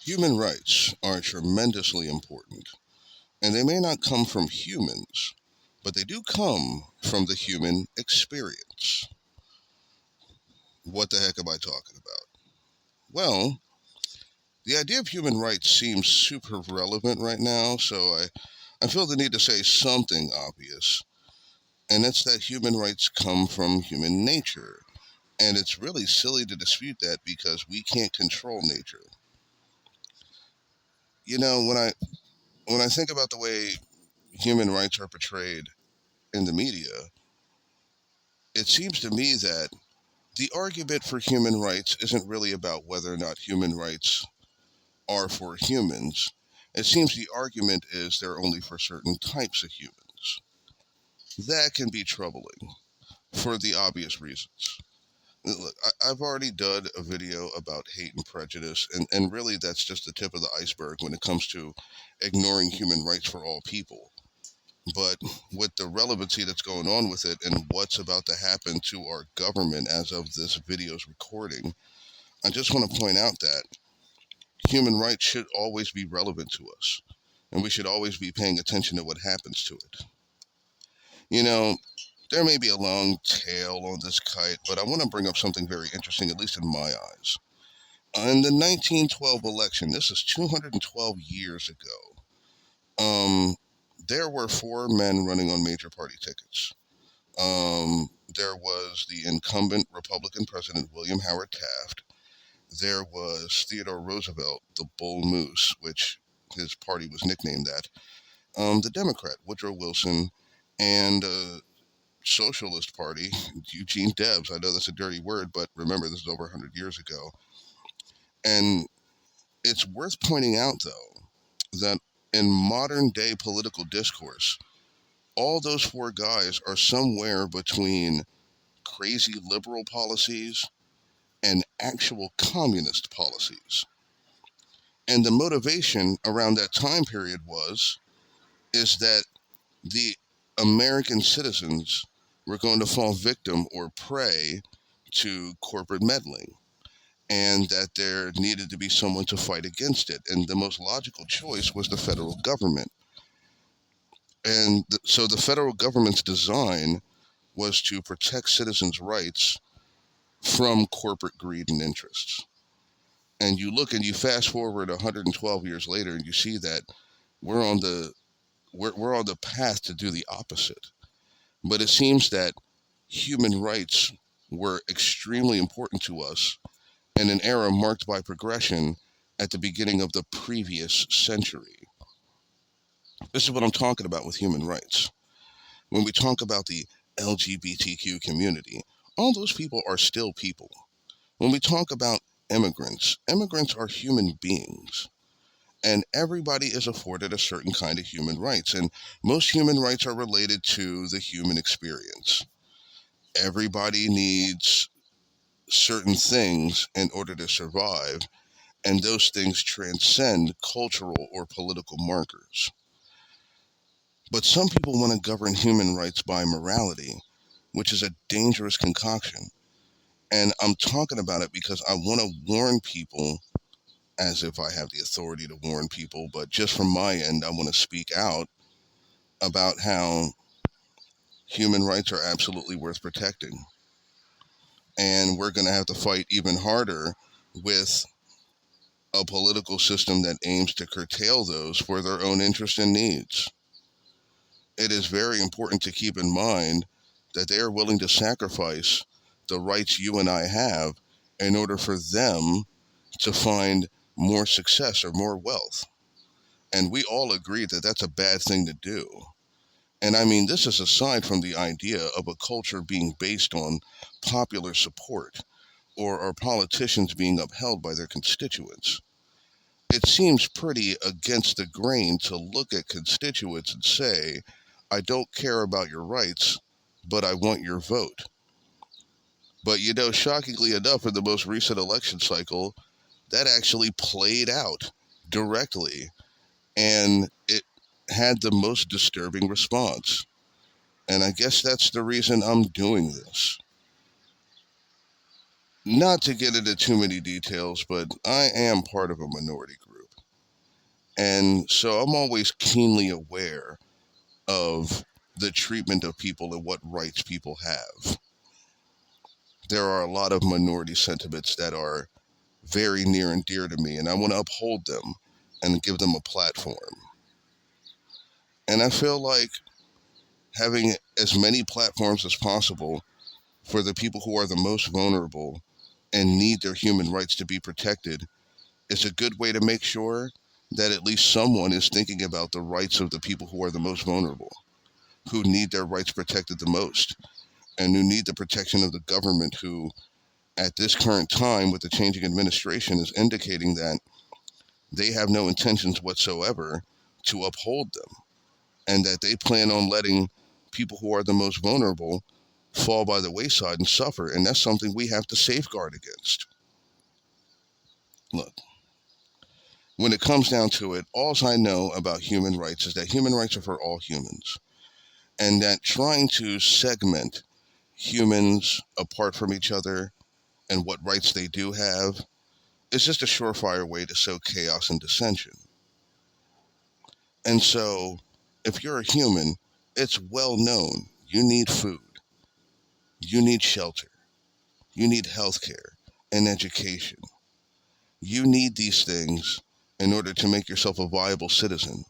Human rights are tremendously important, and they may not come from humans, but they do come from the human experience. What the heck am I talking about? Well, the idea of human rights seems super relevant right now, so I feel the need to say something obvious, and it's that human rights come from human nature. And it's really silly to dispute that because we can't control nature. You know, when I think about the way human rights are portrayed in the media, it seems to me that the argument for human rights isn't really about whether or not human rights are for humans. It seems the argument is they're only for certain types of humans. That can be troubling for the obvious reasons. Look, I've already done a video about hate and prejudice, and really that's just the tip of the iceberg when it comes to ignoring human rights for all people. But with the relevancy that's going on with it and what's about to happen to our government as of this video's recording, I just want to point out that human rights should always be relevant to us, and we should always be paying attention to what happens to it. You know, there may be a long tail on this kite, but I want to bring up something very interesting, at least in my eyes. In the 1912 election, this is 212 years ago, there were four men running on major party tickets. There was the incumbent Republican President William Howard Taft. There was Theodore Roosevelt, the Bull Moose, which his party was nicknamed that. The Democrat Woodrow Wilson, and Socialist Party Eugene Debs. I know that's a dirty word, but remember this is over 100 years ago. And it's worth pointing out, though, that in modern day political discourse, all those four guys are somewhere between crazy liberal policies and actual communist policies. And the motivation around that time period is that the American citizens were going to fall victim or prey to corporate meddling, and that there needed to be someone to fight against it. And the most logical choice was the federal government. And so the federal government's design was to protect citizens' rights from corporate greed and interests. And you look and you fast forward 112 years later, and you see that we're on the we're on the path to do the opposite. But it seems that human rights were extremely important to us in an era marked by progression at the beginning of the previous century. This is what I'm talking about with human rights. When we talk about the LGBTQ community, all those people are still people. When we talk about immigrants, immigrants are human beings. And everybody is afforded a certain kind of human rights. And most human rights are related to the human experience. Everybody needs certain things in order to survive, and those things transcend cultural or political markers. But some people want to govern human rights by morality, which is a dangerous concoction. And I'm talking about it because I want to warn people, as if I have the authority to warn people, but just from my end, I want to speak out about how human rights are absolutely worth protecting. And we're going to have to fight even harder with a political system that aims to curtail those for their own interests and needs. It is very important to keep in mind that they are willing to sacrifice the rights you and I have in order for them to find more success or more wealth. And we all agree that that's a bad thing to do. And I mean, this is aside from the idea of a culture being based on popular support or our politicians being upheld by their constituents. It seems pretty against the grain to look at constituents and say, I don't care about your rights, but I want your vote. But shockingly enough, in the most recent election cycle, that actually played out directly, and it had the most disturbing response. And I guess that's the reason I'm doing this. Not to get into too many details, but I am part of a minority group. And so I'm always keenly aware of the treatment of people and what rights people have. There are a lot of minority sentiments that are very near and dear to me, and I want to uphold them and give them a platform. And I feel like having as many platforms as possible for the people who are the most vulnerable and need their human rights to be protected is a good way to make sure that at least someone is thinking about the rights of the people who are the most vulnerable, who need their rights protected the most, and who need the protection of the government, who, at this current time, with the changing administration, is indicating that they have no intentions whatsoever to uphold them, and that they plan on letting people who are the most vulnerable fall by the wayside and suffer. And that's something we have to safeguard against. Look, when it comes down to it, all I know about human rights is that human rights are for all humans, and that trying to segment humans apart from each other and what rights they do have is just a surefire way to sow chaos and dissension. And so, if you're a human, it's well known you need food, you need shelter, you need health care and education. You need these things in order to make yourself a viable citizen.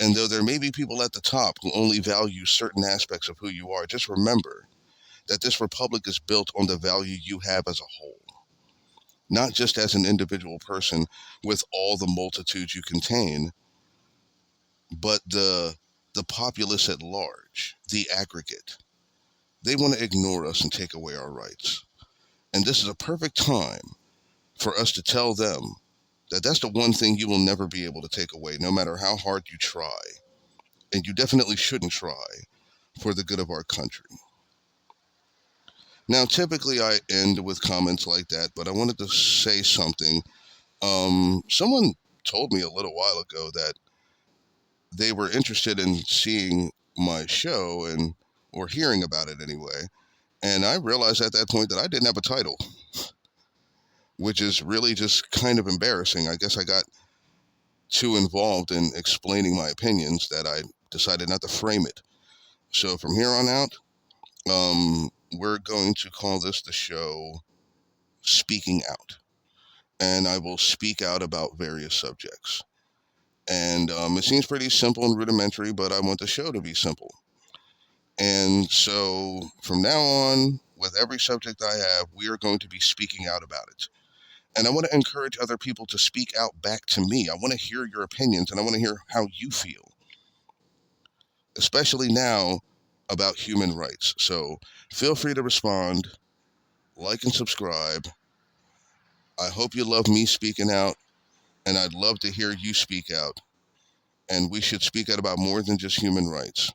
And though there may be people at the top who only value certain aspects of who you are, just remember that this republic is built on the value you have as a whole, not just as an individual person with all the multitudes you contain, but the populace at large, the aggregate. They want to ignore us and take away our rights. And this is a perfect time for us to tell them that that's the one thing you will never be able to take away, no matter how hard you try. And you definitely shouldn't try for the good of our country. Now, typically I end with comments like that, but I wanted to say something. Someone told me a little while ago that they were interested in seeing my show and or hearing about it anyway. And I realized at that point that I didn't have a title, which is really just kind of embarrassing. I guess I got too involved in explaining my opinions that I decided not to frame it. So from here on out, we're going to call this the show Speaking Out. And I will speak out about various subjects. And it seems pretty simple and rudimentary, but I want the show to be simple. And so from now on, with every subject I have, we are going to be speaking out about it. And I want to encourage other people to speak out back to me. I want to hear your opinions and I want to hear how you feel, especially now about human rights. So feel free to respond, like and subscribe. I hope you love me speaking out, and I'd love to hear you speak out. And we should speak out about more than just human rights.